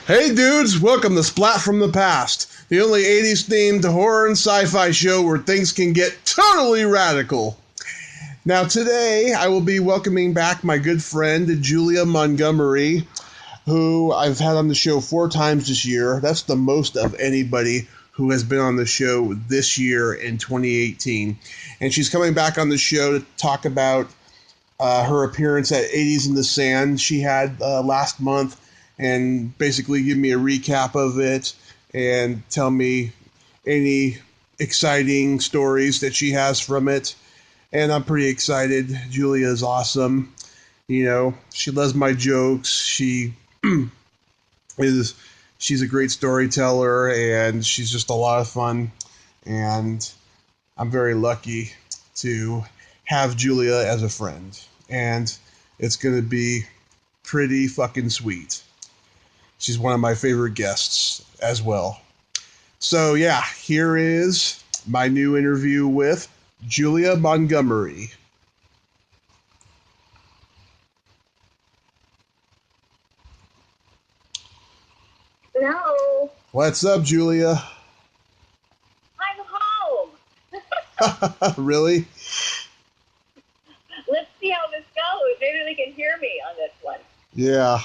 Hey dudes, welcome to Splat from the Past, the only 80s themed horror and sci-fi show where things can get totally radical. Now today, I will be welcoming back my good friend Julia Montgomery, who I've had on the show 4 times this year. That's the most of anybody who has been on the show this year in 2018. And she's coming back on the show to talk about her appearance at 80s in the Sand she had last month, and basically give me a recap of it and tell me any exciting stories that she has from it. And I'm pretty excited. Julia is awesome. You know, she loves my jokes. She's a great storyteller, and she's just a lot of fun. And I'm very lucky to have Julia as a friend. And it's going to be pretty fucking sweet. She's one of my favorite guests as well. So yeah, here is my new interview with Julia Montgomery. Hello. What's up, Julia? I'm home. Really? Let's see how this goes. Maybe they can hear me on this one. Yeah.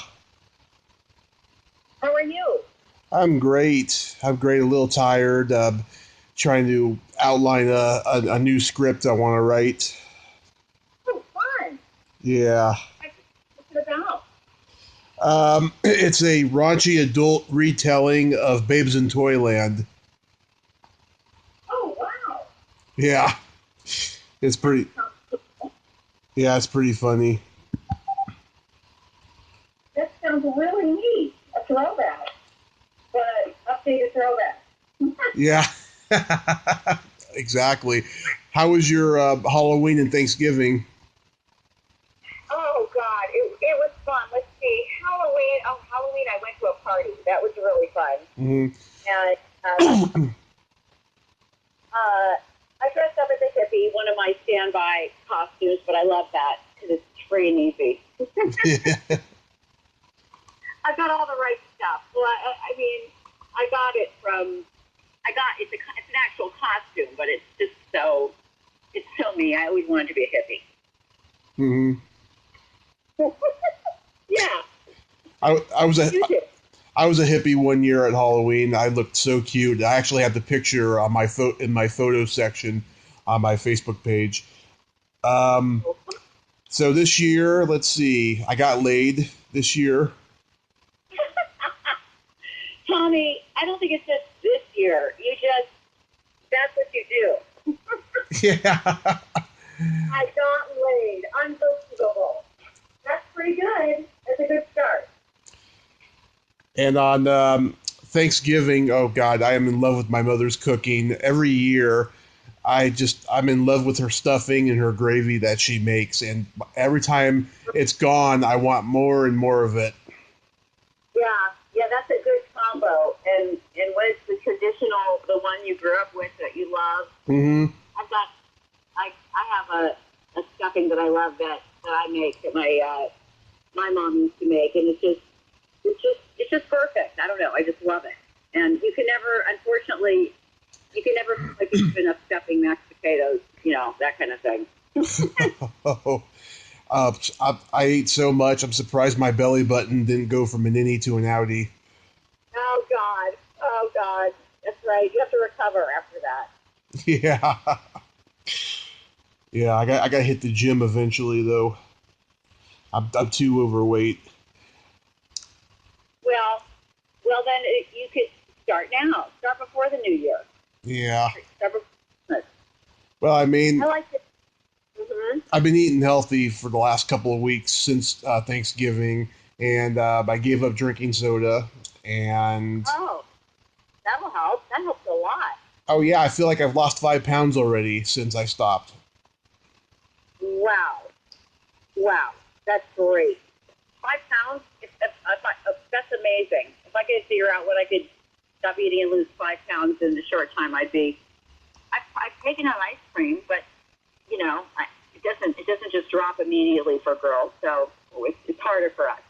How are you? I'm great. A little tired. Trying to outline a new script I want to write. Oh, fun. Yeah. What's it about? It's a raunchy adult retelling of Babes in Toyland. Oh, wow. Yeah. It's pretty funny. That sounds really neat. A throwback. But updated throwback. Yeah. Exactly. How was your Halloween and Thanksgiving? Oh, God. It was fun. Let's see. Halloween, I went to a party. That was really fun. Mm-hmm. And I dressed up as a hippie, one of my standby costumes, but I love that because it's free and easy. I've got all the right stuff. Well, I mean, it's an actual costume, but it's so me. I always wanted to be a hippie. Mm-hmm. Yeah. I was a hippie one year at Halloween. I looked so cute. I actually have the picture on in my photo section on my Facebook page. So this year, let's see. I got laid this year. Tommy, I don't think it's just this year. That's what you do. Yeah. I got laid. Unbelievable. That's pretty good. That's a good start. And on Thanksgiving, oh God, I am in love with my mother's cooking. Every year, I'm in love with her stuffing and her gravy that she makes. And every time it's gone, I want more and more of it. Yeah, that's a good combo. And when it's the traditional, the one you grew up with that you love, Mm-hmm. I have a stuffing that I love that I make that my mom used to make, and it's just perfect. I don't know, I just love it. And you can never like eat enough stuffing, mashed potatoes, that kind of thing. I ate so much, I'm surprised my belly button didn't go from an innie to an outie. Oh God, that's right. You have to recover after that. Yeah. Yeah, I got to hit the gym eventually, though. I'm too overweight. Well, then you could start now. Start before the new year. Yeah. Start before Christmas. Well, I mean, I like it. Mm-hmm. I've been eating healthy for the last couple of weeks since Thanksgiving, and I gave up drinking soda, and... Oh, that'll help. That helps a lot. Oh, yeah, I feel like I've lost 5 pounds already since I stopped. Wow. That's great. 5 pounds? That's amazing. If I could figure out what I could stop eating and lose 5 pounds in a short time, I've taken out ice cream, but it doesn't just drop immediately for girls. So it's harder for us.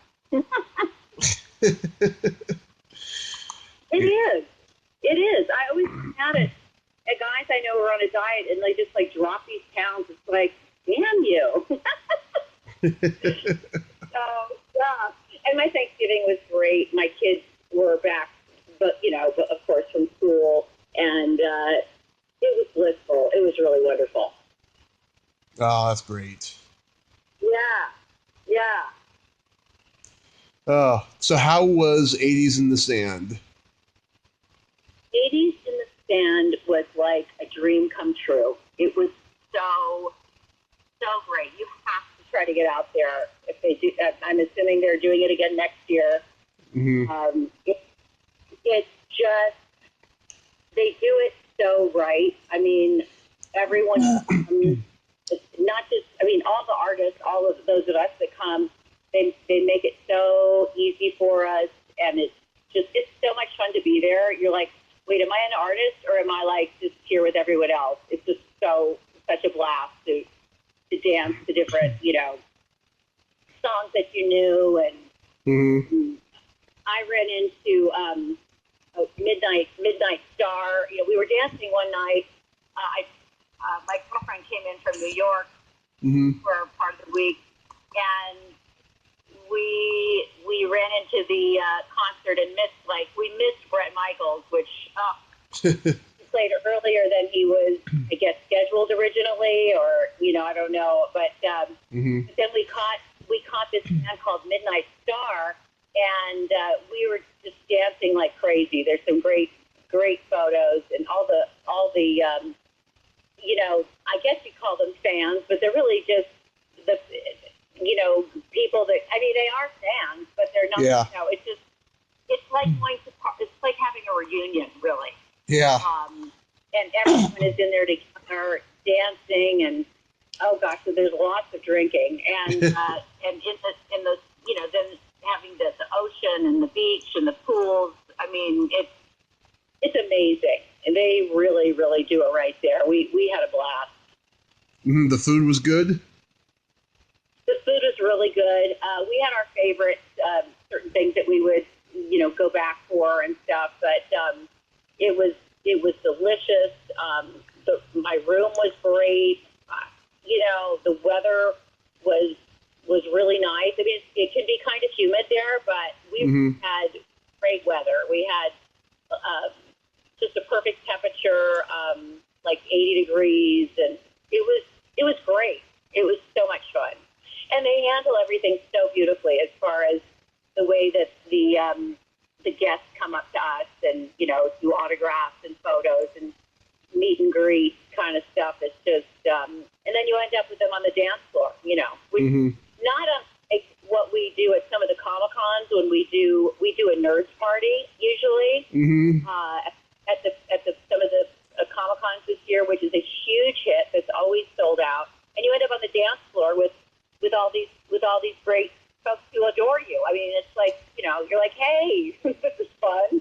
It is. It is. I always had it. And guys I know are on a diet and they just like drop these pounds. It's like, damn you. So, yeah. And my Thanksgiving was great. My kids were back, but of course from school, and it was blissful. It was really wonderful. Oh, that's great. Yeah. So how was 80s in the Sand? 80s in the Stand was like a dream come true. It was so great. You have to try to get out there. If they do, I'm assuming they're doing it again next year. Mm-hmm. It's just, they do it so right. I mean, everyone, it's not just, I mean, all the artists, all of those of us that come, they make it so easy for us, and it's so much fun to be there. You're like, wait, am I an artist or am I like just here with everyone else? It's just such a blast to dance to different, songs that you knew. And Mm-hmm. I ran into Midnight Star. We were dancing one night. My girlfriend came in from New York Mm-hmm. for part of the week, and we ran into the concert and missed Bret Michaels, which he played earlier than he was, I guess, scheduled originally, or I don't know. But Mm-hmm. but then we caught this band called Midnight Star, and we were just dancing like crazy. There's some great photos, and all the I guess you call them fans, but they're really just the people that, I mean, they are fans, but they're not. Yeah. It's like it's like having a reunion, really. Yeah. And everyone is in there together dancing, and oh gosh, so there's lots of drinking, and in the then having the ocean and the beach and the pools. I mean, it's amazing, and they really, really do it right there. We had a blast. Mm-hmm. The food was good? The food is really good. We had our favorite certain things that we would, go back for and stuff. But it was delicious. My room was great. The weather was really nice. I mean, it can be kind of humid there, but we Mm-hmm. had great weather. We had just a perfect temperature, like 80 degrees, and it was great. It was so much fun. And they handle everything so beautifully as far as the way that the guests come up to us and, do autographs and photos and meet and greet kind of stuff. It's just, and then you end up with them on the dance floor, which Mm-hmm. not like what we do at some of the Comic-Cons when we do a nerds party usually. Mm-hmm. At some of the Comic-Cons this year, which is a huge hit that's always sold out, and you end up on the dance floor with all these great folks who adore you. I mean, it's like, you're like, hey, this is fun.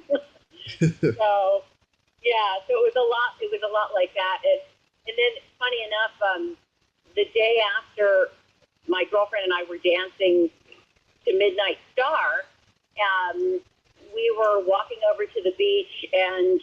So yeah, so it was a lot like that. And then funny enough, the day after my girlfriend and I were dancing to Midnight Star, we were walking over to the beach, and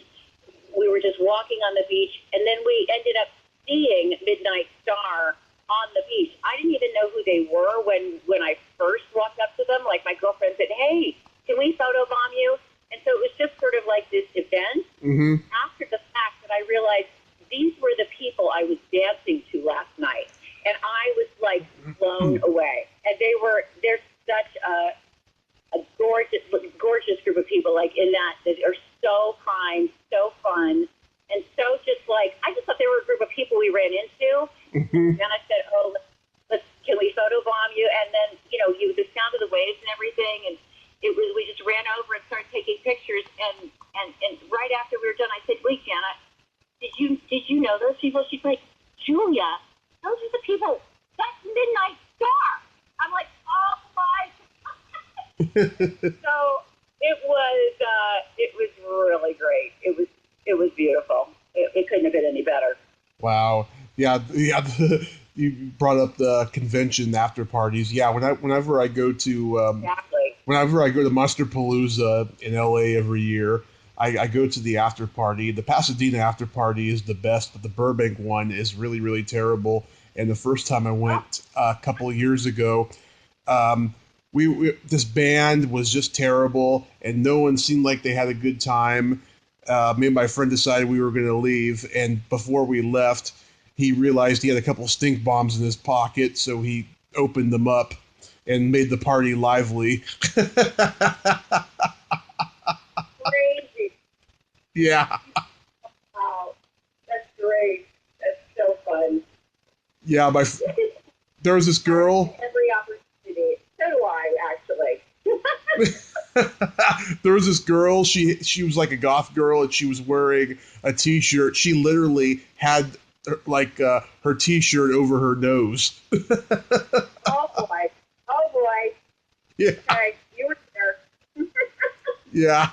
we were just walking on the beach, and then we ended up seeing Midnight Star on the beach. I didn't even know who they were when I first walked up to them. Like, my girlfriend said, hey, can we photobomb you? And so it was just sort of like this event. Mm-hmm. After the fact that I realized these were the people I was dancing to last night. And I was like blown away. And they're such a gorgeous group of people, like in that are so kind, so fun, and so just like, I just thought they were a group of people we ran into. Mm-hmm. And I said, oh, can we photobomb you? And then, the sound of the waves and everything, and we just ran over and started taking pictures. And right after we were done, I said, wait, Jana, did you know those people? She's like, Julia, those are the people. That's Midnight Star. I'm like, oh my God. So it was really great. It was beautiful. It couldn't have been any better. Wow. Yeah. You brought up the convention after parties. Yeah. Whenever I go to Exactly. whenever I go to Monsterpalooza in LA every year, I go to the after party. The Pasadena after party is the best, but the Burbank one is really, really terrible. And the first time I went a couple of years ago, we this band was just terrible, and no one seemed like they had a good time. Me and my friend decided we were going to leave, and before we left, he realized he had a couple stink bombs in his pocket, so he opened them up and made the party lively. Crazy. Yeah. Wow. That's great. That's so fun. Yeah, there was this girl. Every opportunity. So do I, actually. There was this girl. She was like a goth girl, and she was wearing a T-shirt. She literally had her T-shirt over her nose. Oh boy. Oh boy. Yeah. Okay, you were there. Yeah.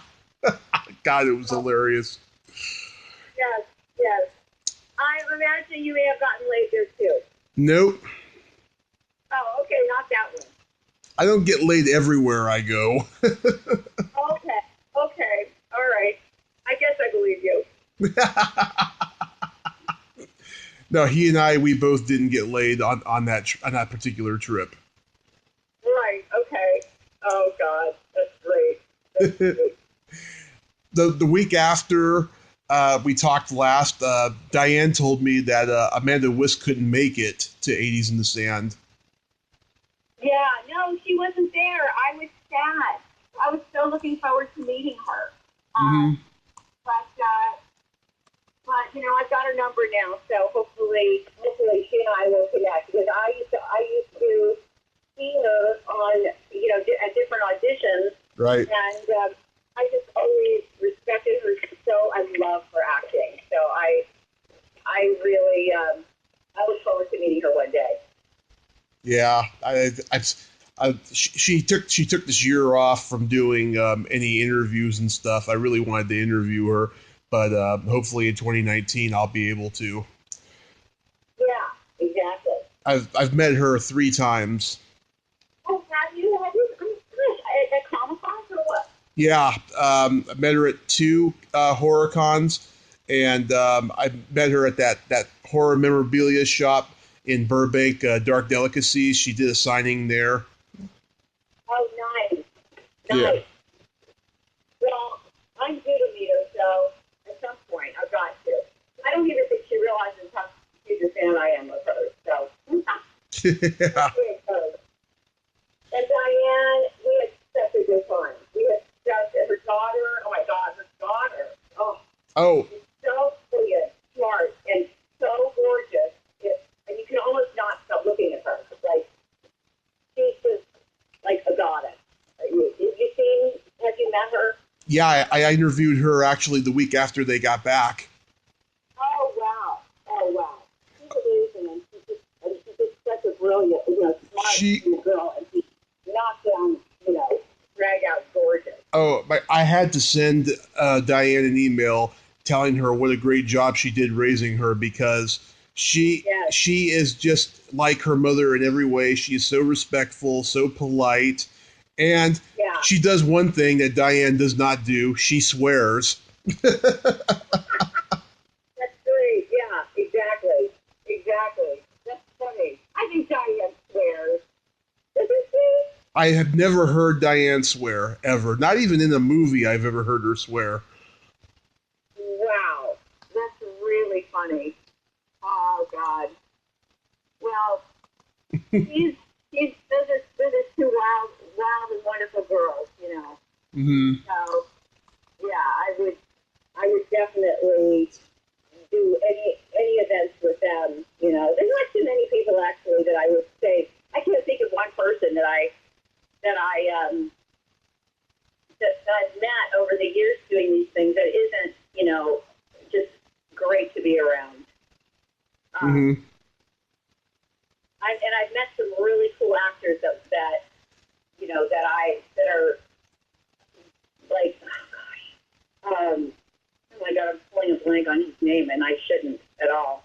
God, it was hilarious. Yes, yes. I imagine you may have gotten laid there too. Nope. Oh, okay, not that one. I don't get laid everywhere I go. Okay, okay, all right. I guess I believe you. No, we both didn't get laid on that particular trip. Right, okay. Oh, God, that's great. That's great. The week after we talked last, Diane told me that Amanda Wisk couldn't make it to 80s in the Sand. Yeah, no, she wasn't there. I was sad. I was so looking forward to meeting her. But I've got her number now, so hopefully she and I will connect, because I used to see her on, at different auditions. Right. And I just always respected her so. I love her acting. So I really, I look forward to meeting her one day. Yeah, she took this year off from doing any interviews and stuff. I really wanted to interview her, but hopefully in 2019 I'll be able to. Yeah, exactly. I've met her 3 times. Oh, have you? I'm gosh, at Comic-Con or what? Yeah, I met her at 2 horror cons, and I met her at that horror memorabilia shop in Burbank, Dark Delicacies. She did a signing there. Oh, nice. Yeah. Well, I'm due to meet her, so at some point I've got to. I don't even think she realizes how huge a fan I am of her, so. Yeah. And Diane, we had such a good time. We had her daughter, oh my God, her daughter. Oh. She's so brilliant, smart, and so gorgeous. And you can almost not stop looking at her. Like, she's just like a goddess. Have you met her? Yeah, I interviewed her actually the week after they got back. Oh, wow. She's amazing, and she's just such a brilliant, smart girl, and she's knockdown, drag out gorgeous. Oh, I had to send Diane an email telling her what a great job she did raising her, because she is just like her mother in every way. She is so respectful, so polite, and she does one thing that Diane does not do. She swears. That's great. Yeah, exactly. That's funny. I think Diane swears. Doesn't she? I have never heard Diane swear, ever. Not even in a movie I've ever heard her swear. Wow. That's really funny. Oh, God. Well, those are 2 wild and wonderful girls, Mm-hmm. So, yeah, I would definitely do any events with them. There's not too many people actually that I would say. I can't think of one person that I've met over the years doing these things that isn't, just great to be around. Mm-hmm. I've met some really cool actors that are like, oh my God, I'm pulling a blank on his name, and I shouldn't at all.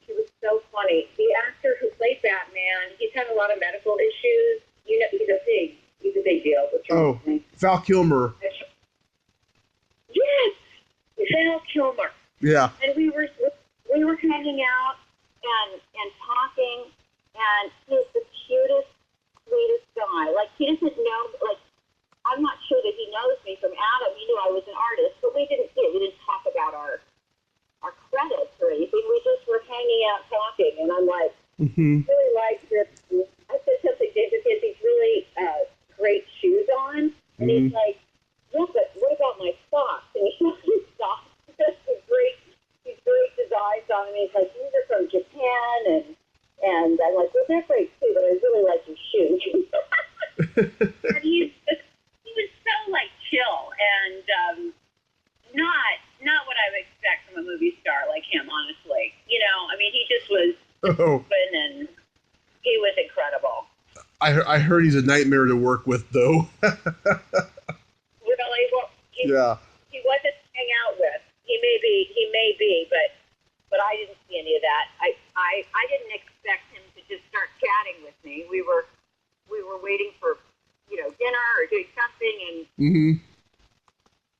He was so funny. The actor who played Batman, he's had a lot of medical issues. He's a big deal. Oh, Val Kilmer. Yeah. And we were hanging out and talking, and he's the cutest, sweetest guy. Like, he doesn't know, like, I'm not sure that he knows me from Adam. He knew I was an artist, but we didn't talk about our credits or anything. We just were hanging out talking, and I'm like, really like this. I said something to him because he's really great shoes on, and he's like, yeah, but what about my socks? And he shows his socks. These great designs on them. He's like, these are from Japan, and I'm like, well, they're great too, but I really like your shoes. And he was so like chill and not what I would expect from a movie star like him, honestly. You know, I mean, he just was open and he was incredible. I heard he's a nightmare to work with, though. Really? Well, he wasn't to hang out with. He may be, but I didn't see any of that. I didn't expect him to just start chatting with me. We were waiting for, dinner or doing something, and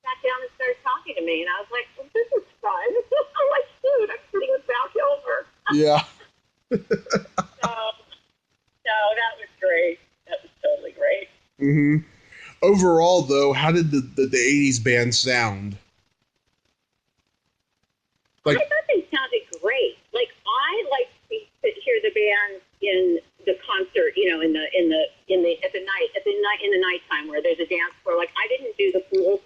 sat down and started talking to me, and I was like, well, this is fun. I'm like, dude, I'm sitting with Val Kilmer. Yeah. So that was great. That was totally great. Overall, though, how did the 80s band sound? Like, I thought they sounded great. Like, I like to hear the band in the concert, in the nighttime where there's a dance floor. Like, I didn't do the pool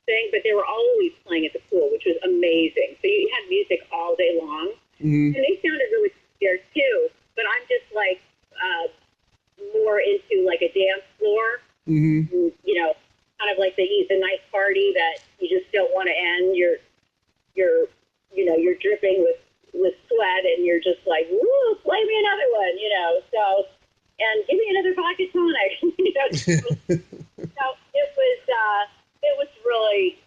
thing, but they were always playing at the pool, which was amazing. So you had music all day long, and they sounded really good there too. But I'm just like more into like a dance floor, kind of like the night party that you just don't want to end. You're dripping with sweat, and you're just like, woo, play me another one, So, and give me another vodka tonic, So it was really.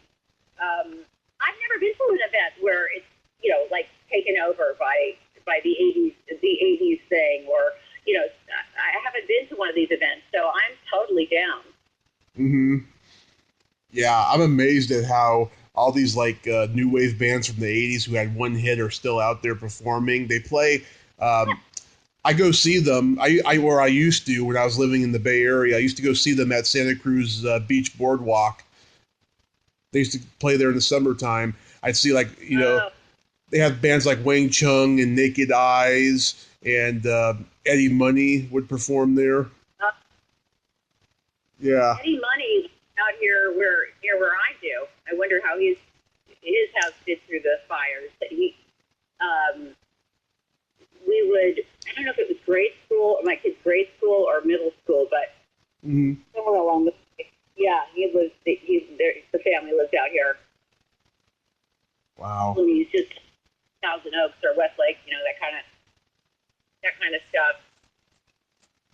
I've never been to an event where it's like taken over by the 80s thing, or I haven't been to one of these events, so I'm totally down. Yeah, I'm amazed at how all these like new wave bands from the 80s who had one hit are still out there performing. They play. I go see them. I used to when I was living in the Bay Area. I used to go see them at Santa Cruz Beach Boardwalk. They used to play there in the summertime. I'd see they have bands like Wang Chung and Naked Eyes, and Eddie Money would perform there. Yeah. Eddie Money out here where I do. I wonder how his house did through the fires. That we would. I don't know if it was grade school, my kid's grade school, or middle school, but somewhere along the way. Yeah, the family lives out here. Wow. And he's just Thousand Oaks or Westlake, that kind of stuff.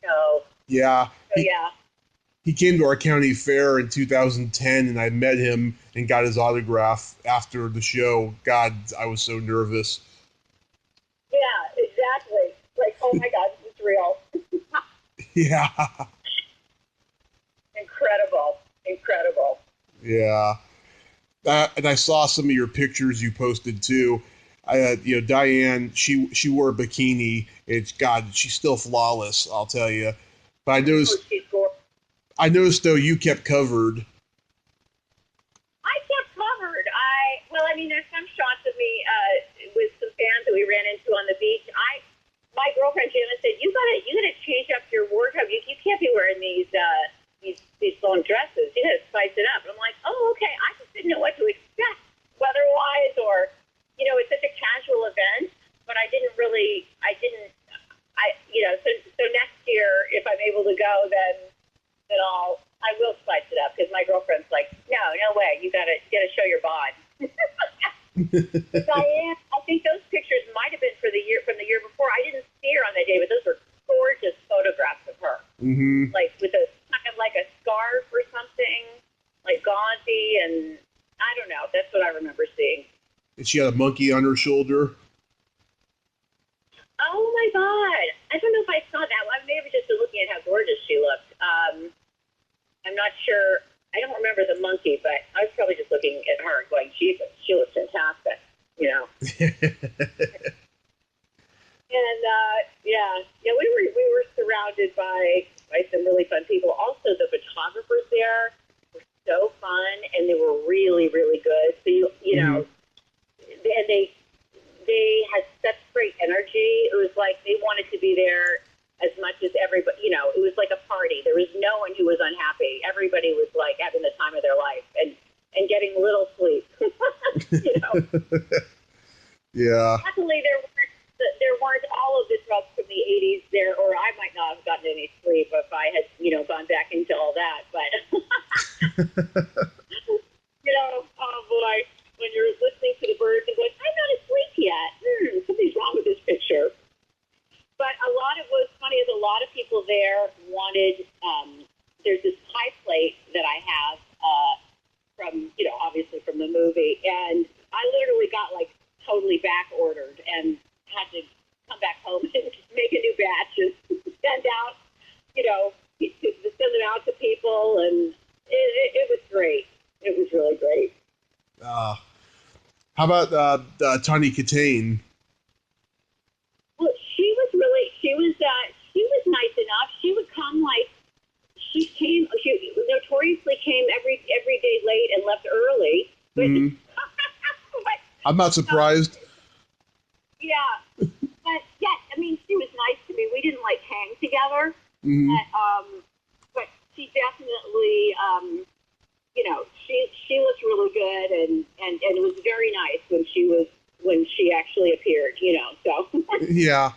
So yeah. Yeah. He came to our county fair in 2010, and I met him and got his autograph after the show. God, I was so nervous. Yeah, exactly. Like, oh my God, this is real. Yeah. Incredible. Yeah. And I saw some of your pictures you posted too. Diane, she wore a bikini. She's still flawless, I'll tell you. But I noticed though you kept covered. I kept covered. There's some shots of me with some fans that we ran into on the beach. My girlfriend Jana said, "You gotta change up your wardrobe. You can't be wearing these long dresses. You gotta spice it up." And I'm like, "Oh, okay." I just didn't know what to expect weather-wise, or it's such a casual event. But so next year, if I'm able to go, then I will spice it up, because my girlfriend's like, no way, you gotta show your bod. Diane, I think those pictures might have been from the year before. I didn't see her on that day, but those were gorgeous photographs of her. Like with a kind of like a scarf or something, like gauzy, and I don't know. That's what I remember seeing. And she had a monkey on her shoulder. Oh my God! I don't know if I saw that. I maybe just looking at how gorgeous she looked. I'm not sure. I don't remember the monkey, but I was probably just looking at her and going, "Gee, she looks fantastic." And we were surrounded by some really fun people. Also, the photographers there were so fun, and they were really, really good. So you know, and they had such great energy. It was like they wanted to be there as much as everybody. You know, it was like a party. There was no one who was unhappy. Everybody was like having the time of their life and getting little sleep. You know. Yeah. Luckily, there weren't all of the drugs from the 80s there, or I might not have gotten any sleep if I had, gone back into all that. But, oh boy, when you're listening to the birds and going, I'm not asleep yet. Something's wrong with this picture. But what was funny is a lot of people there wanted, there's this pie plate that I have from, obviously from the movie, and I literally got totally back ordered and had to come back home and make a new batch and send out, send them out to people, and it was great. It was really great. How about Tawny Katane? Well, she was nice enough. She would come she notoriously came every day late and left early. But, I'm not surprised. Yeah. But, yeah, I mean, she was nice to me. We didn't, hang together. But she definitely, she looked really good, and it was very nice when she actually appeared, so. Yeah.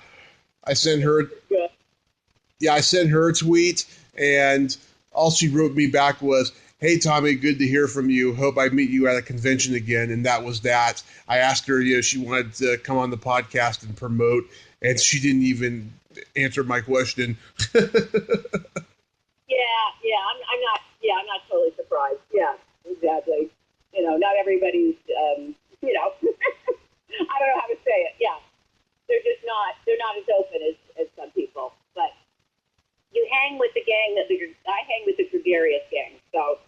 I sent her a tweet, and all she wrote me back was, "Hey, Tommy, good to hear from you. Hope I meet you at a convention again." And that was that. I asked her, she wanted to come on the podcast and promote, and she didn't even answer my question. I'm not totally surprised. Yeah, exactly. Not everybody's, I don't know how to say it. Yeah, they're not as open as some people. But you hang with the gang I hang with the gregarious gang. So,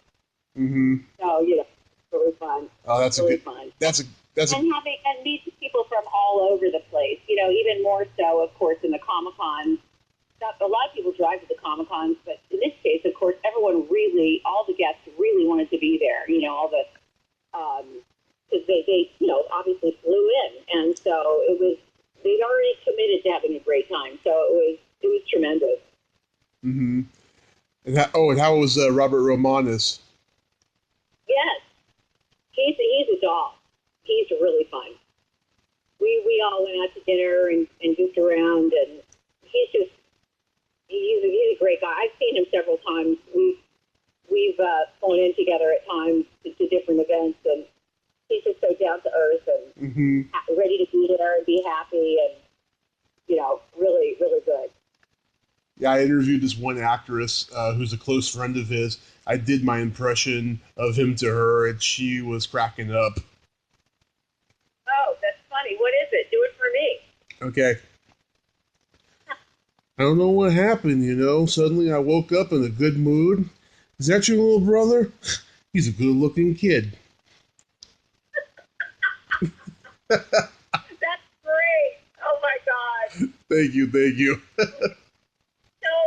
so really fun. Oh, that's really fun. And meet people from all over the place. Even more so, of course, in the Comic-Con. A lot of people drive to the Comic-Cons, but in this case, of course, all the guests really wanted to be there. All the, because they obviously flew in, and so they'd already committed to having a great time. So it was tremendous. And how was Robert Romanus? Yes, he's a doll. He's really fun. We all went out to dinner and goofed around, and he's a great guy. I've seen him several times. We've flown in together at times to different events, and he's just so down to earth and ready to be there and be happy, and really, really good. Yeah, I interviewed this one actress who's a close friend of his. I did my impression of him to her, and she was cracking up. Oh, that's funny. What is it? Do it for me. Okay. I don't know what happened, Suddenly I woke up in a good mood. Is that your little brother? He's a good-looking kid. That's great. Oh, my God. Thank you. So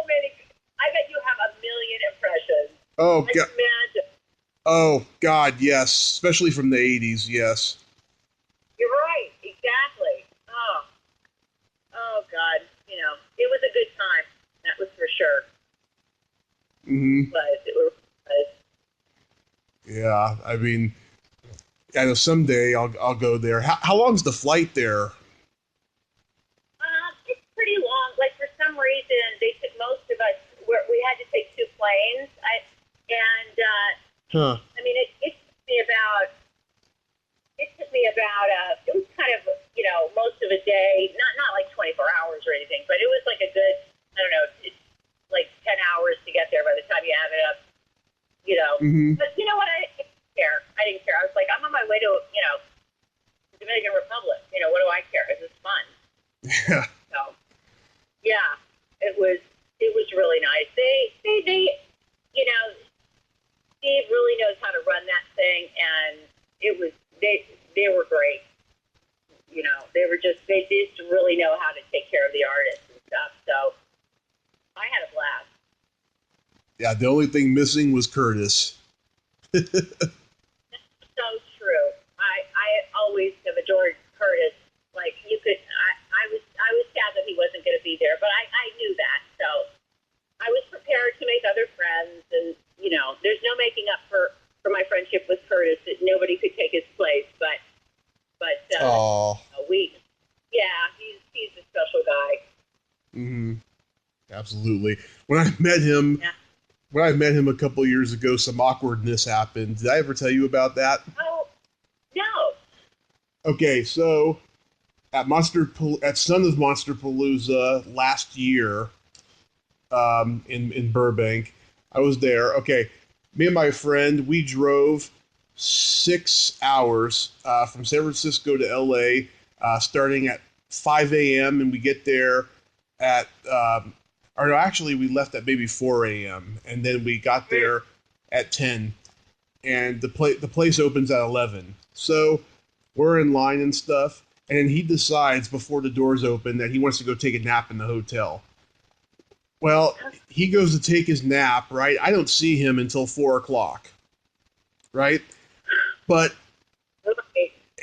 many. I bet you have a million impressions. Oh, God. Imagine. Oh, God, yes. Especially from the 80s, yes. You're right. Exactly. Oh, God. It was a good time. That was for sure. But it was. Yeah, I mean, I know someday I'll go there. How long's the flight there? It's pretty long. For some reason, they took most of us. We had to take two planes. I mean, it took me about. It was kind of most of a day. Not like 24 hours or anything, but it was like a good. I don't know. It's like 10 hours to get there by the time you add it up. But you know what? I didn't care. I was like, I'm on my way to Dominican Republic. What do I care? This is fun. Yeah. So, yeah, it was really nice. They Steve really knows how to run that thing, and they were great. They just really know how to take care of the artists and stuff. So I had a blast. Yeah, the only thing missing was Curtis. So true. I always have adored Curtis. Like I was sad that he wasn't going to be there, but I knew that. So I was prepared to make other friends, and there's no making up for my friendship with Curtis. That nobody could take his place, but he's a special guy. Mm-hmm. Absolutely. When I met him a couple years ago, some awkwardness happened. Did I ever tell you about that? Oh, no. Okay, so at Son of Monsterpalooza last year, in Burbank, I was there. Okay, me and my friend, we drove 6 hours from San Francisco to LA, starting at 5 a.m. and we get there at or no, actually we left at maybe 4 a.m. and then we got there at 10, and the place opens at 11. So we're in line and stuff, and he decides before the doors open that he wants to go take a nap in the hotel. Well, he goes to take his nap, right? I don't see him until 4 o'clock, right? But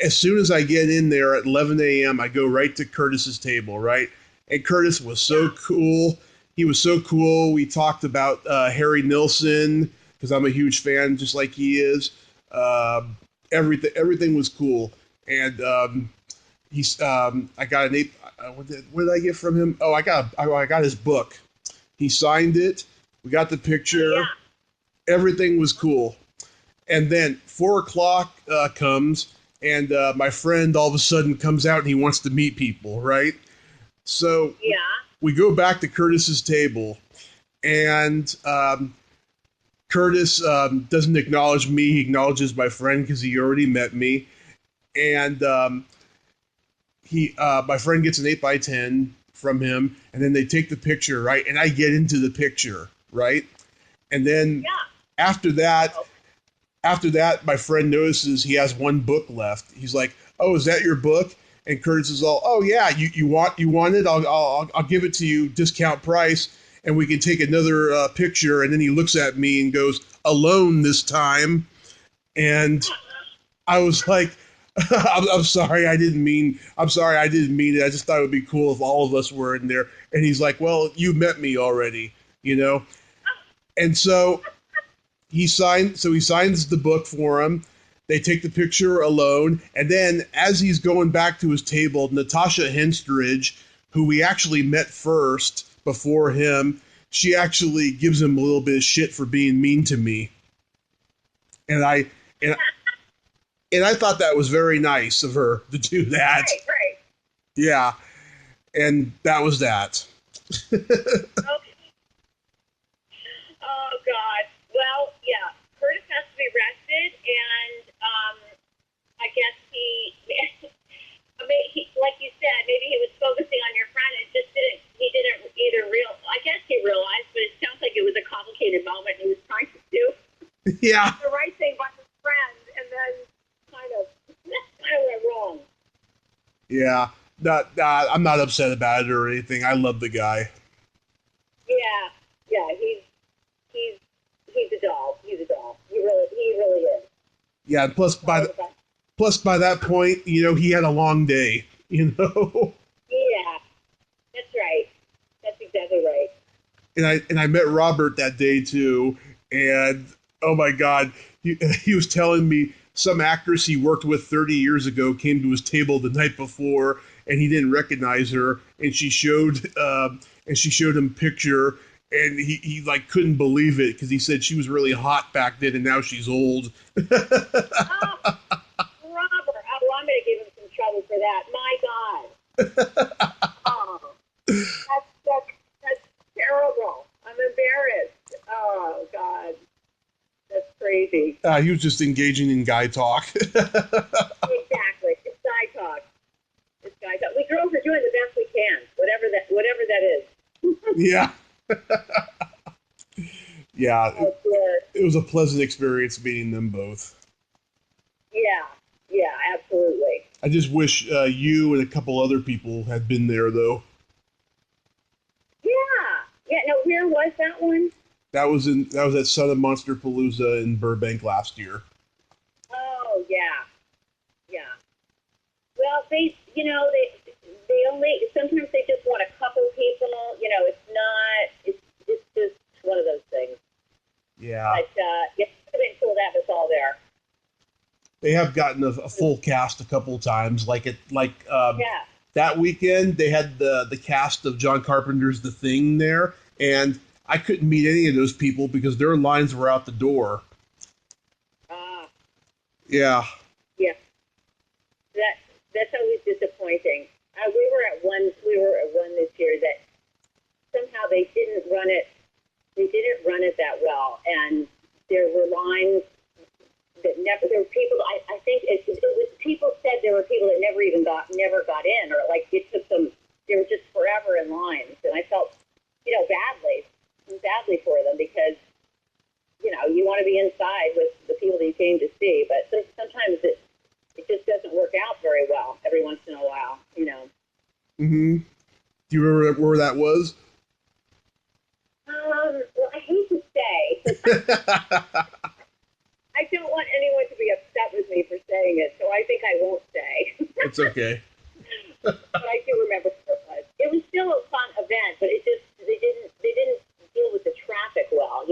as soon as I get in there at 11 a.m., I go right to Curtis's table, right? And Curtis was so cool. He was so cool. We talked about Harry Nilsson, because I'm a huge fan, just like he is. Everything was cool. And I got an ape. What did I get from him? Oh, I got his book. He signed it. We got the picture. Yeah. Everything was cool. And then 4 o'clock comes, and my friend all of a sudden comes out and he wants to meet people, right? So we go back to Curtis's table, and Curtis doesn't acknowledge me. He acknowledges my friend because he already met me. And my friend gets an 8x10 from him, and then they take the picture, right? And I get into the picture, right? And then after that, my friend notices he has one book left. He's like, "Oh, is that your book?" And Curtis is all, "Oh yeah, you want it? I'll give it to you, discount price, and we can take another picture." And then he looks at me and goes, "Alone this time." And I was like, I'm sorry, I didn't mean it. I just thought it would be cool if all of us were in there. And he's like, "Well, you met me already, And so he signs the book for him. They take the picture alone. And then as he's going back to his table, Natasha Henstridge, who we actually met first before him, she actually gives him a little bit of shit for being mean to me. And I thought that was very nice of her to do that. Right. Yeah. And that was that. Okay. Oh, God. Well, yeah. Curtis has to be rested, and I guess he, like you said, maybe he was focusing on your friend. He didn't either I guess he realized, but it sounds like it was a complicated moment. He was trying to do the right thing by his friend, and then kind of went wrong. Yeah. I'm not upset about it or anything. I love the guy. Yeah, he's a doll. He's a doll. He really is. Yeah, and plus by that point, he had a long day, Yeah, that's right. That's exactly right. And I met Robert that day too, and oh my God, he was telling me some actress he worked with 30 years ago came to his table the night before, and he didn't recognize her, and she showed him a picture, and he like couldn't believe it because he said she was really hot back then, and now she's old. Oh, Robert! Oh, I'm going to give him some trouble for that. My God! Oh, that's terrible. I'm embarrassed. Oh God, that's crazy. He was just engaging in guy talk. Exactly, it's guy talk. We girls are doing the best we can, whatever that is. Yeah. Yeah. Oh, sure. It was a pleasant experience meeting them both. Yeah, absolutely. I just wish you and a couple other people had been there, though. Yeah. Yeah. No, where was that one? That was at Son of Monster Palooza in Burbank last year. Oh, yeah. Yeah. Well, they only, sometimes they just want a couple people. It's just one of those things. Yeah. But, yeah, it would have been cool to have us all there. They have gotten a full cast a couple times. Yeah. That weekend they had the cast of John Carpenter's The Thing there, and I couldn't meet any of those people because their lines were out the door. Ah, Yeah. yeah. That that's always disappointing. We were at one this year that somehow they didn't run it. They didn't run it that well, and there were lines that never. There were people. I think it was people said there were people that never got in, or like it took them. They were just forever in lines, and I felt badly for them because you want to be inside with the people that you came to see, but sometimes it just doesn't work out very well every once in a while. Mm-hmm. Do you remember where that was? Well, I hate to say, I don't want anyone to be upset with me for saying it, so I think I won't say. It's okay. But I do remember where it was. It was still a fun event, but they didn't deal with the traffic well.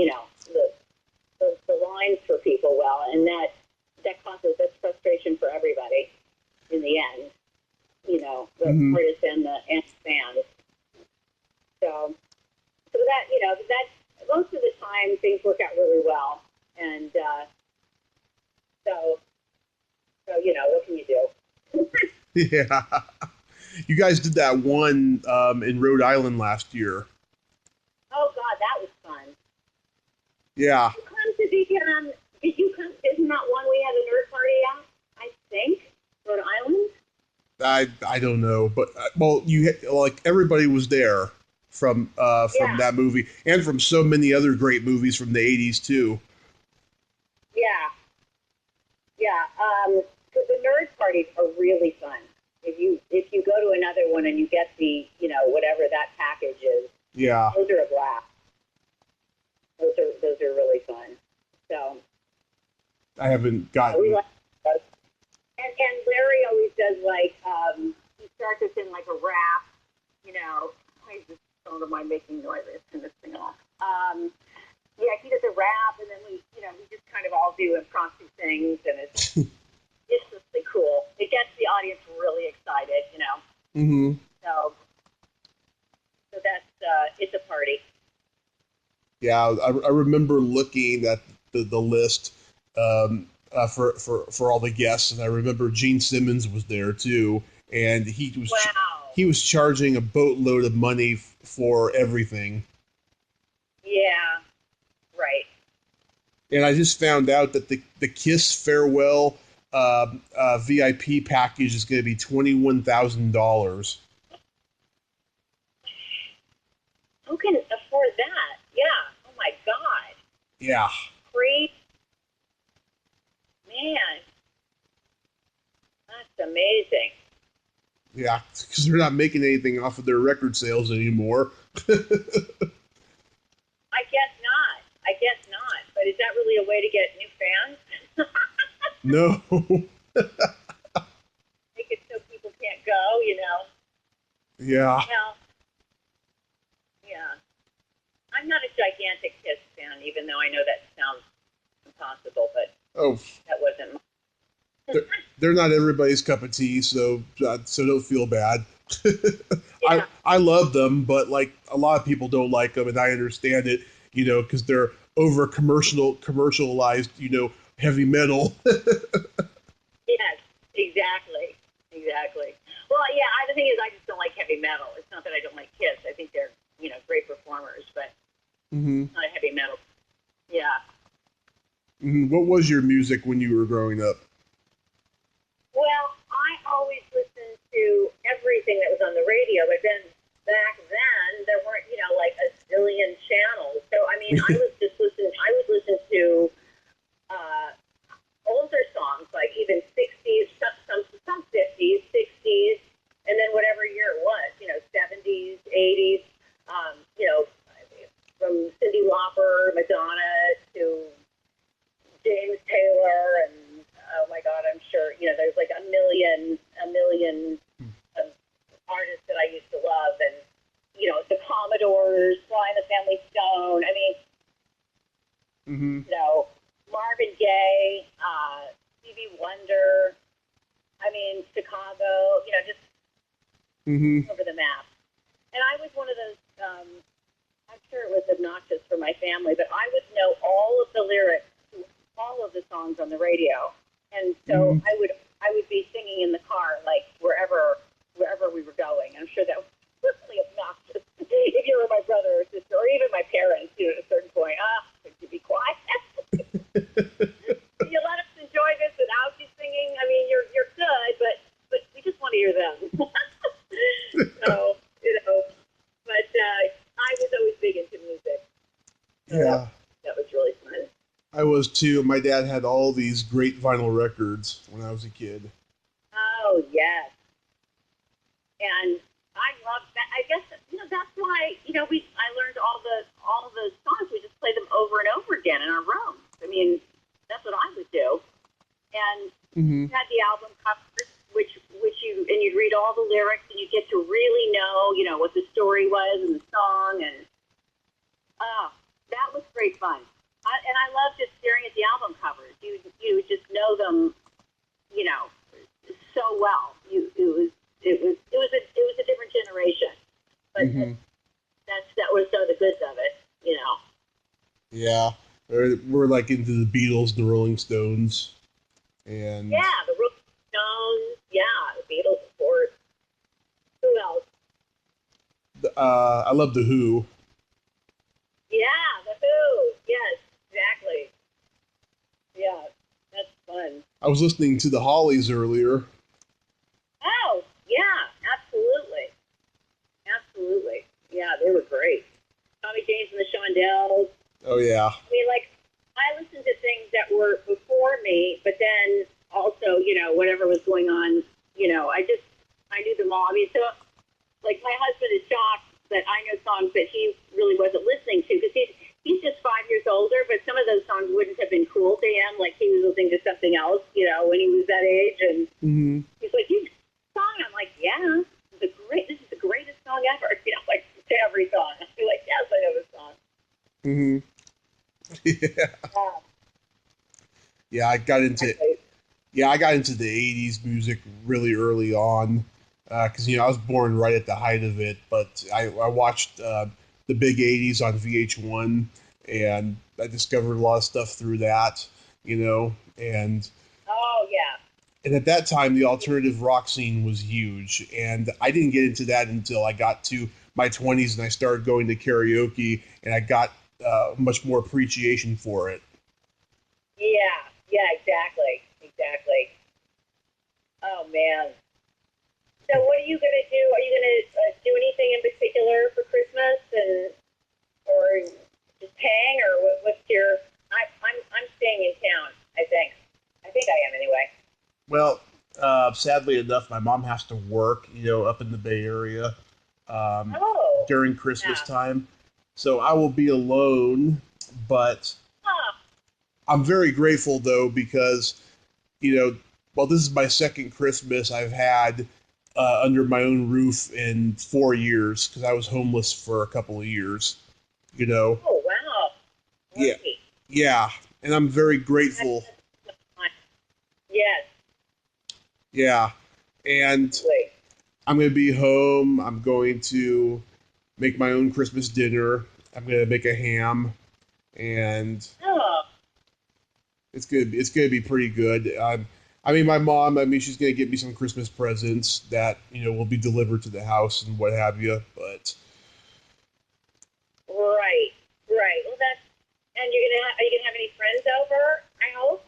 The lines for people well, and that causes frustration for everybody in the end. The artists and the fans. So that most of the time things work out really well, and so what can you do? Yeah. You guys did that one in Rhode Island last year. Oh God, that was fun. Yeah. Did you come to the? Did you come? Isn't that one we had a nerd party at? I think Rhode Island. I don't know, but everybody was there from Yeah, that movie and from so many other great movies from the 80s too. yeah, yeah. So the nerd parties are really fun. If you go to another one and you get the whatever that package is, Yeah. those are a blast. Those are really fun. So I haven't we gotten. like those. And Larry always does he starts us in like a rap. I just don't mind making noises. Turn this thing off. Yeah, he does a rap, and then we just kind of all do impromptu things, and it's just really cool. It gets the audience really excited. Mm-hmm. So that's it's a party. Yeah, I remember looking at the list for all the guests, and I remember Gene Simmons was there too, and Wow. he was charging a boatload of money for everything. Yeah. Right. And I just found out that the Kiss farewell VIP package is going to be $21,000. Who can afford that? Yeah. Oh my God. Yeah. Great. Man. That's amazing. Yeah, because they're not making anything off of their record sales anymore. I guess not. But is that really a way to get new fans? No. Make it so people can't go. Yeah. Well, yeah. I'm not a gigantic Kiss fan, even though I know that sounds impossible, but Oh, that wasn't my... they're not everybody's cup of tea, so don't feel bad. Yeah. I love them, but like a lot of people don't like them, and I understand it, because they're over commercialized, heavy metal. Yes, exactly. Well, yeah, the thing is I just don't like heavy metal. It's not that I don't like Kiss. I think they're, great performers, but Mm-hmm. not a heavy metal. Yeah. Mm-hmm. What was your music when you were growing up? Well, I always listened to everything that was on the radio, but then back then there weren't, like a zillion channels. So I mean, I would listen to older songs, like even 60s, some 50s, James Taylor, and oh my God, I'm sure there's like a million artists that I used to love, and the Commodores, Fly the Family Stone. I mean, Marvin Gaye, Stevie Wonder. I mean, Chicago. Just over the map. And I was one of those. I'm sure it was obnoxious for my family, but I would know all of the lyrics to all of the songs on the radio, and so I would be singing in the car, like wherever we were going. I'm sure that was really obnoxious if you were my brother or sister, or even my parents. At a certain point, could you be quiet? Can you let us enjoy this without you singing? I mean, you're good, but we just want to hear them. So but I was always big into music. So Yeah. that was really fun. I was too. My dad had all these great vinyl records when I was a kid. Oh, yes. And I love that. I guess, that's why, I learned all the songs. We just played them over and over again in our rooms. I mean, that's what I would do. And you had the album covers, which you'd read all the lyrics, and you get to really know, what the story was and the song, and that was great fun. And I love just staring at the album covers. You just know them, so well. It was a different generation, but that was some of the goods of it, Yeah, we're like into the Beatles, the Rolling Stones, and yeah, the Rolling Stones, yeah, the Beatles, of course. Who else? I love the Who. Yeah, the Who. Yes, exactly. Yeah, that's fun. I was listening to the Hollies earlier. Oh, yeah, absolutely. Absolutely. Yeah, they were great. Tommy James and the Shondells. Oh yeah. I mean, like, I listened to things that were before me, but then also, whatever was going on, I knew them all. I mean, so, like, my husband is shocked that I know songs that he really wasn't listening to, because he's just 5 years older, but some of those songs wouldn't have been cool to him. Like, he was listening to something else, when he was that age, and he's like, "You song?" I'm like, "Yeah, this is the greatest song ever." Like, to every song. I'd be like, "Yes, I know this song." Yeah. Yeah, I got into the '80s music really early on, because I was born right at the height of it. But I watched the big '80s on VH1, and I discovered a lot of stuff through that. And Oh, yeah. and at that time the alternative rock scene was huge, and I didn't get into that until I got to my 20s, and I started going to karaoke, and I got much more appreciation for it. Yeah, exactly. Oh, man. So what are you going to do? Are you going to do anything in particular for Christmas, or just hang, or what's your? I'm staying in town. I think I am anyway. Well, sadly enough, my mom has to work, up in the Bay Area during Christmas time. So I will be alone, but I'm very grateful, though, because, this is my second Christmas I've had under my own roof in 4 years, because I was homeless for a couple of years, Oh, wow. Yeah. Yeah, and I'm very grateful. Yes. Yeah, and I'm going to be home. I'm going to make my own Christmas dinner. I'm going to make a ham, and it's gonna be pretty good. My mom. She's gonna get me some Christmas presents that will be delivered to the house and what have you. But right. Well, and are you gonna have any friends over? I hope.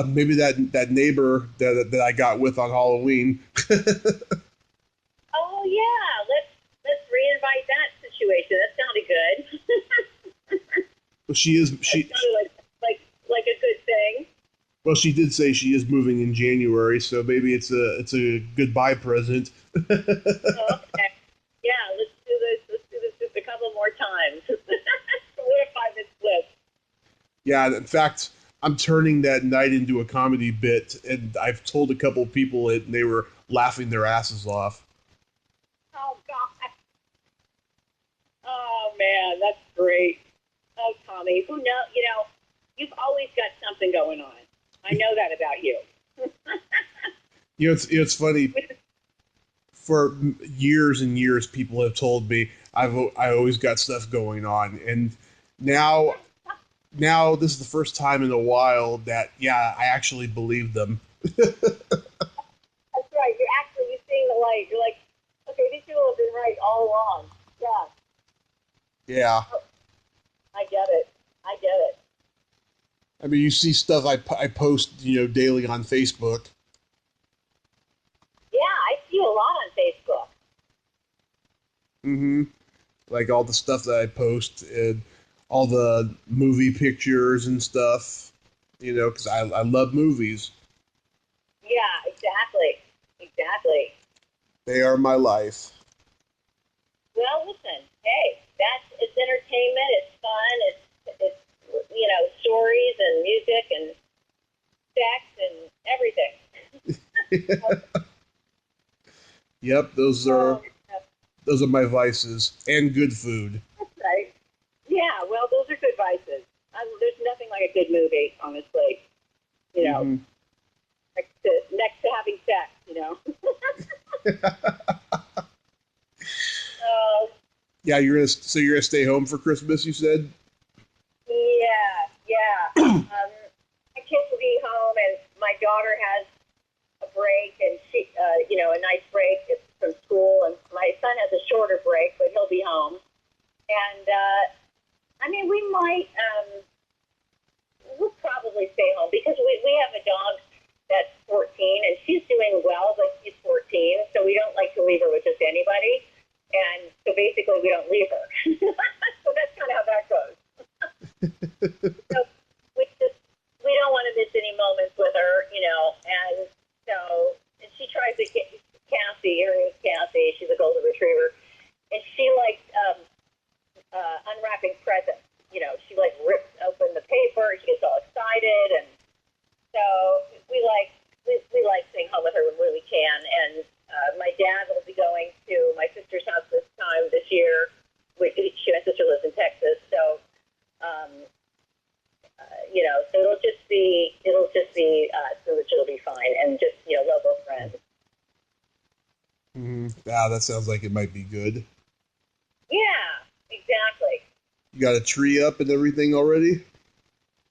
Maybe that neighbor that I got with on Halloween. Oh yeah, let's reinvite that situation. That sounded good. Well, she is. That sounded like a good thing. Well, she did say she is moving in January, so maybe it's a goodbye present. Oh, okay. Yeah, let's do this. Let's do this just a couple more times. What if I miss this? Yeah, in fact, I'm turning that night into a comedy bit, and I've told a couple people it, and they were laughing their asses off. Oh God. Oh man, that's great. Oh Tommy, who know? You know, you've always got something going on. I know that about you. You know, it's funny. For years and years, people have told me I always got stuff going on, and now this is the first time in a while that I actually believe them. That's right. You're seeing the light. You're like, okay, these people have been right all along. Yeah. Yeah. Oh, I get it. I get it. I mean, you see stuff I post, daily on Facebook. Yeah, I see you a lot on Facebook. Mm-hmm. Like all the stuff that I post and all the movie pictures and stuff, because I love movies. Yeah, exactly. Exactly. They are my life. Well, listen, hey, it's entertainment, it's fun, it's stories and music and sex and everything. Yep, those are my vices and good food. Right. Yeah, well, those are good vices. There's nothing like a good movie, honestly. Mm-hmm. Next to having sex, Yeah, you're gonna stay home for Christmas, you said? Yeah. My kids will be home, and my daughter has a break, and she, a nice break from school, and my son has a shorter break, but he'll be home. And we might, we'll probably stay home because we have a dog that's 14, and she's doing well, but she's 14, so we don't like to leave her with just anybody. And so basically, we don't leave her. So that's kind of how that goes. So we don't want to miss any moments with her, and so and she tries to get Cassie, her name's Cassie, she's a golden retriever, and she likes unwrapping presents. She like rips open the paper, she gets all excited, and so we like staying home with her when we can. And my dad will be going to my sister's house this time this year. My sister lives in Texas, so so it'll just be so that it'll be fine, and just local friends. Mm-hmm. Ah, that sounds like it might be good. Yeah, exactly. You got a tree up and everything already?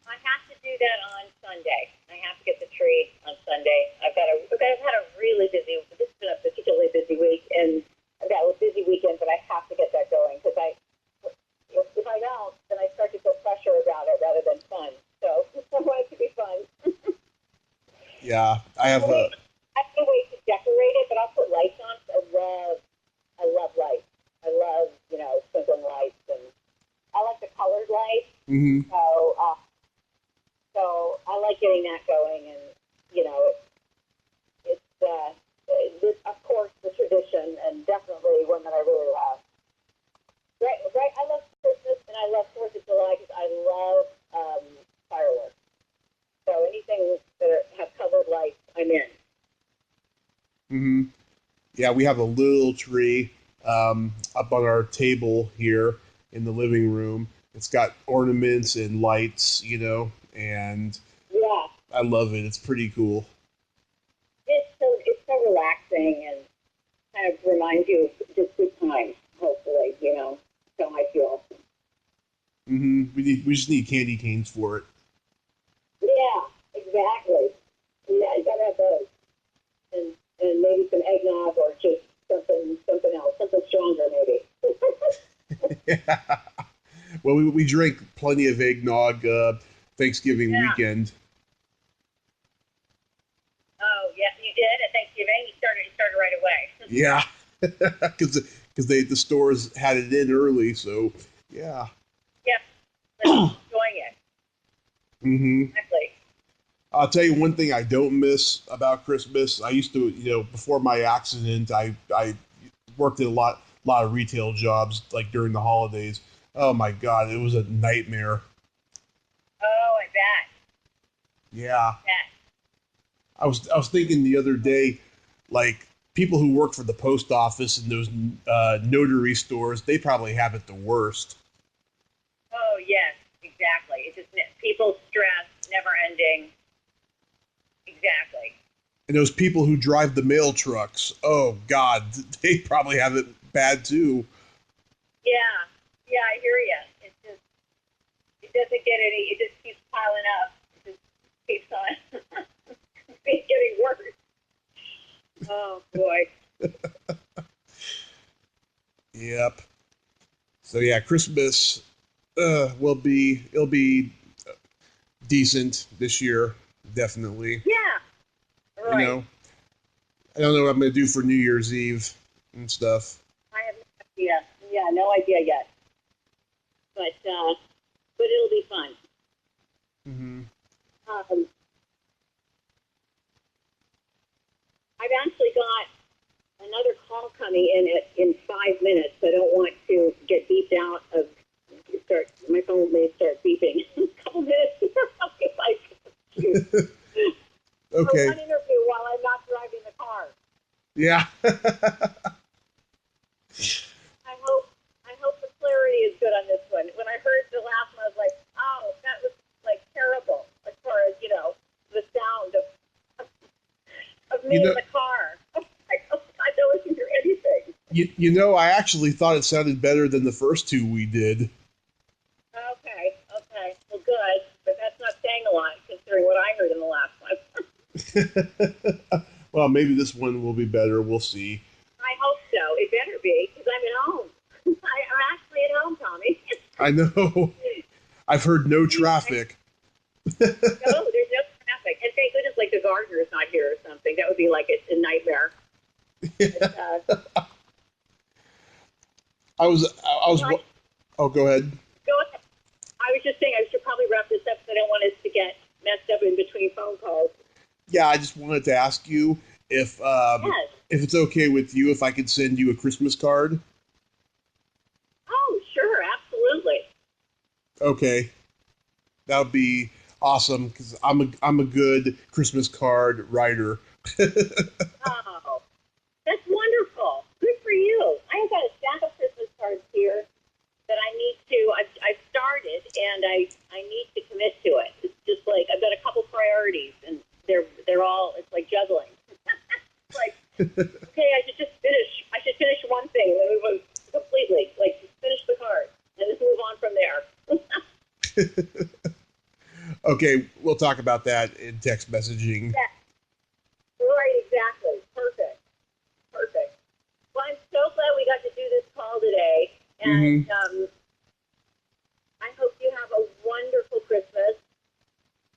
I have to do that on Sunday. I have to get the tree on Sunday. I've had a really busy. This has been a particularly busy week, and I've got a busy weekend, but I have to get that going because if I don't, then I start to feel pressure about it rather than fun. So I want it to be fun. Yeah, I have a. I can't wait to decorate it, but I'll put lights on. I love lights. I love twinkling lights, and I like the colored lights. Mm-hmm. So I like getting that going, and it's of course the tradition, and definitely one that I really love. Right. I love Christmas and I love 4th of July because I love fireworks. So anything that have colored lights, I'm in. Mm-hmm. Yeah, we have a little tree up on our table here in the living room. It's got ornaments and lights, and yeah, I love it. It's pretty cool. It's so relaxing and kind of reminds you of just good times. Hopefully, so I feel. Mm-hmm. We just need candy canes for it. Yeah, exactly. Yeah, you gotta have those, and maybe some eggnog or just something else, something stronger maybe. Yeah. Well, we drank plenty of eggnog Thanksgiving weekend. Oh, yeah, you did at Thanksgiving. You started right away. Yeah, because the stores had it in early, so yeah. Yeah, enjoying it. Mm-hmm. Exactly. I'll tell you one thing I don't miss about Christmas. I used to, before my accident, I worked at a lot of retail jobs like during the holidays. Oh my God, it was a nightmare. Oh, I bet. Yeah. That, I was thinking the other day, like people who work for the post office and those notary stores, they probably have it the worst. oh, yes, exactly. It's just people's stress, never ending. Exactly. And those people who drive the mail trucks, oh God, they probably have it bad too. Yeah, yeah, I hear you. It's just, it doesn't get any, it just keeps piling up. It just keeps on it's getting worse. Oh, boy. Yep. So yeah, Christmas it'll be decent this year, definitely. Yeah, You right. know, I don't know what I'm gonna do for New Year's Eve and stuff. I have no idea. Yeah, no idea yet. But it'll be fun. Hmm. Um, I've actually got another call coming in 5 minutes. I don't want to get beeped out of start. My phone may start beeping in a couple minutes. If I shoot for Okay. one interview while I'm not driving the car. Yeah. I hope the clarity is good on this one. When I heard the last one, I was like, oh, that was like terrible as far as the sound of you me in know, the car. I don't hear anything. I actually thought it sounded better than the first two we did. Okay, okay. Well, good. But that's not saying a lot considering what I heard in the last one. Well, maybe this one will be better. We'll see. I hope so. It better be because I'm at home. I'm actually at home, Tommy. I know. I've heard no traffic. No, there's no traffic. And thank goodness, like, the gardener's not here or something. That would be like a nightmare. But, I was. well, Oh, go ahead. go ahead. I was just saying I should probably wrap this up because I don't want us to get messed up in between phone calls. Yeah, I just wanted to ask you Yes. if it's okay with you if I could send you a Christmas card. Oh, sure. Absolutely. Okay, that would be awesome because I'm a good Christmas card writer. Oh, that's wonderful. Good for you. I have got a stack of Christmas cards here that I need to. I've started and I need to commit to it. It's just like I've got a couple priorities and they're all. It's like juggling. It's like, okay, I should just finish. I should finish one thing and then move on completely. Like just finish the card and just move on from there. Okay, we'll talk about that in text messaging. Yeah, right. Exactly. Perfect. Perfect. Well, I'm so glad we got to do this call today, and Hmm. I hope you have a wonderful Christmas.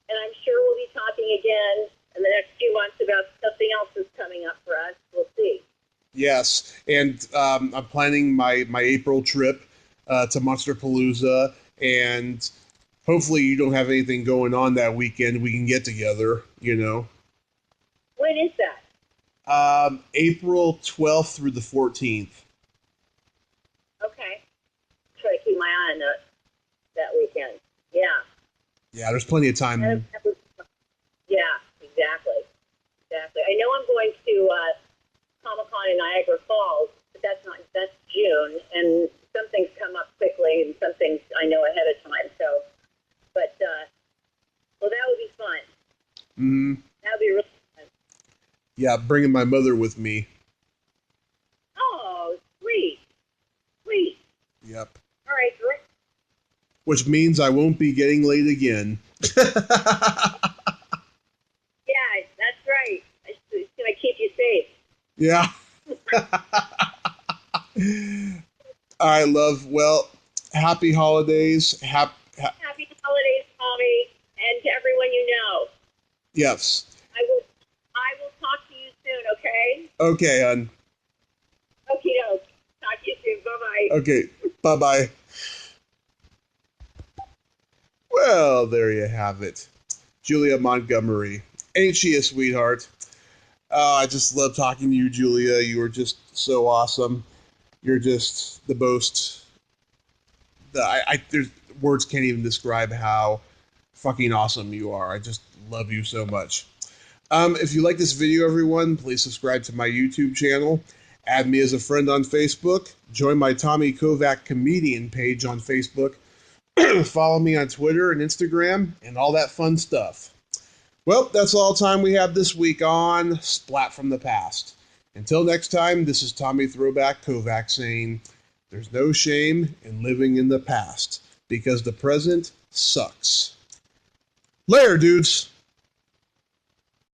And I'm sure we'll be talking again in the next few months about something else that's coming up for us. We'll see. Yes, and I'm planning my April trip to Monsterpalooza, and hopefully you don't have anything going on that weekend. We can get together. When is that? April 12th through the 14th. Okay. Try to keep my eye on that weekend. Yeah. Yeah, there's plenty of time. Yeah, exactly. Exactly. I know I'm going to Comic-Con in Niagara Falls, but that's June, and some things come up quickly, and some things I know ahead of time. So, but well, that would be fun. Hmm. That would be really fun. Yeah, bringing my mother with me. Oh, sweet, sweet. Yep. All right, great. Which means I won't be getting late again. Yeah, that's right. It's going to keep you safe. Yeah. All right, love. Well, happy holidays. Happy holidays, Tommy, and to everyone you know. Yes. I will talk to you soon. Okay. Okay, hon. Okay, no. Talk to you soon. Bye bye. Okay. Bye bye. Well, there you have it. Julia Montgomery. Ain't she a sweetheart? Oh, I just love talking to you, Julia. You are just so awesome. You're just the most. There's words can't even describe how fucking awesome you are. I just Love you so much. If you like this video, everyone, please subscribe to my YouTube channel. Add me as a friend on Facebook. Join my Tommy Kovac comedian page on Facebook. Follow me on Twitter and Instagram and all that fun stuff. Well, that's all time we have this week on Splat from the Past. Until next time, this is Tommy Throwback Kovac saying, there's no shame in living in the past because the present sucks. Later, dudes.